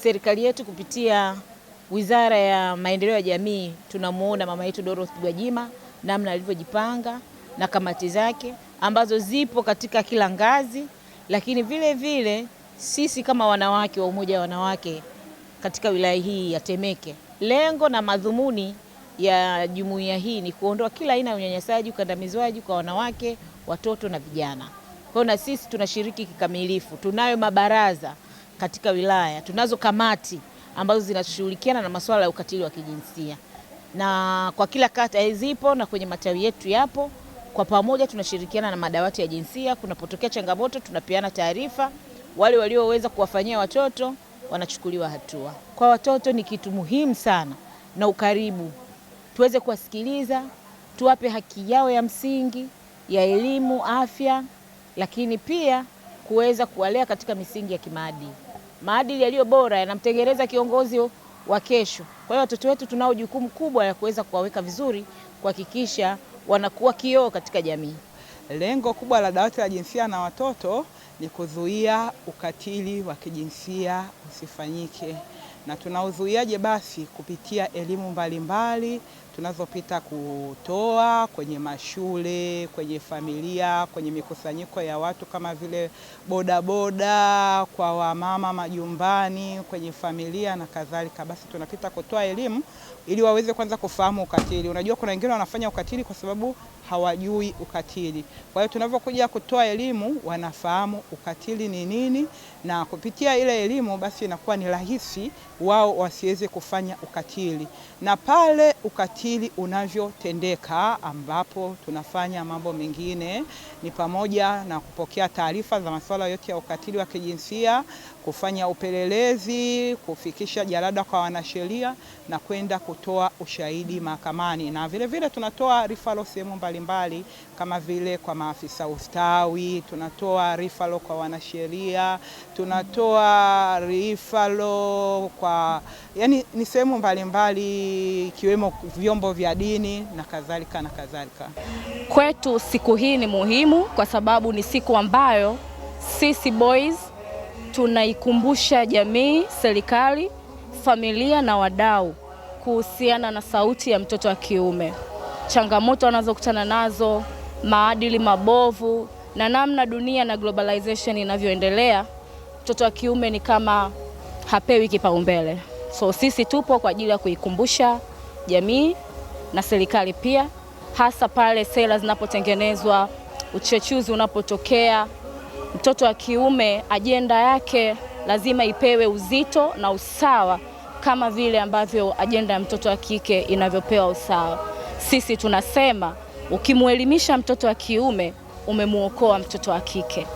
serikali yetu kupitia Wizara ya Maendeleo ya Jamii tunamuona mama yetu Dorothy Gwajima namna alivyojipanga na kamati zake ambazo zipo katika kila ngazi, lakini vile vile sisi kama wanawake wa Umoja wa Wanawake katika wilaya hii ya Temeke, lengo na madhumuni ya jumuiya hii ni kuondoa kila aina ya unyanyasaji, ukandamizwaji kwa wanawake, watoto na vijana. Kwa na sisi tunashiriki kikamilifu. Tunayo mabaraza katika wilaya, tunazo kamati ambazo zinashughulikiana na masuala ya ukatili wa kijinsia. Na kwa kila kata zipo na kwenye matawi yetu yapo. Kwa pamoja tunashirikiana na madawati ya jinsia, kunapotokea changamoto tunapeana taarifa, wale walioweza kuwafanyia watoto wanachukuliwa hatua. Kwa watoto ni kitu muhimu sana na ukaribu. Tuweze kuwasikiliza, tuwape haki yao ya msingi ya elimu, afya, lakini pia kuweza kuwalea katika misingi ya kimaadili. Maadili yaliyo bora yanamtengeneza kiongozi wa kesho. Kwa hiyo watoto wetu tunao jukumu kubwa la kuweza kuwaweka vizuri, kuhakikisha wanakuwa kioo katika jamii. Lengo kubwa la dawati la jinsia na watoto ni kuzuia ukatili wa kijinsia usifanyike. Na tunauzuiaje? Basi kupitia elimu mbalimbali tunazopita kutoa kwenye mashule, kwenye familia, kwenye mikusanyiko ya watu kama vile bodaboda, kwa wamama majumbani, kwenye familia na kadhalika. Basi tunapita kutoa elimu ili waweze kwanza kufahamu ukatili. Unajua kuna wengine wanafanya ukatili kwa sababu hawajui ukatili. Kwa hiyo tunavyokuja kutoa elimu wanafahamu ukatili ni nini, na kupitia ile elimu basi inakuwa ni rahisi wao wasiweze kufanya ukatili. Na pale ukatili unavyotendeka, ambapo tunafanya mambo mengine ni pamoja na kupokea taarifa za masuala yote ya ukatili wa kijinsia, kufanya upelelezi, kufikisha jalada kwa wanasheria na kwenda kutoa ushahidi mahakamani. Na vile vile tunatoa referral sehemu mbalimbali kama vile kwa maafisa ustawi, tunatoa referral kwa wanasheria, tunatoa referral kwa ni sehemu mbalimbali ikiwemo vyombo vya dini na kadhalika na kadhalika. Kwetu siku hii ni muhimu kwa sababu ni siku ambayo sisi boys tunaikumbusha jamii, serikali, familia na wadau kuhusiana na sauti ya mtoto wa kiume. Changamoto wanazokutana nazo, maadili mabovu na namna dunia na globalization inavyoendelea, mtoto wa kiume ni kama hapewi kipaumbele. So sisi tupo kwa ajili ya kuikumbusha jamii na serikali pia, hasa pale sera zinapotengenezwa, uchechuzi unapotokea. Mtoto wa kiume ajenda yake lazima ipewe uzito na usawa kama vile ambavyo ajenda ya mtoto wa kike inavyopewa usawa. Sisi tunasema ukimuelimisha mtoto wa kiume umemuokoa mtoto wa kike.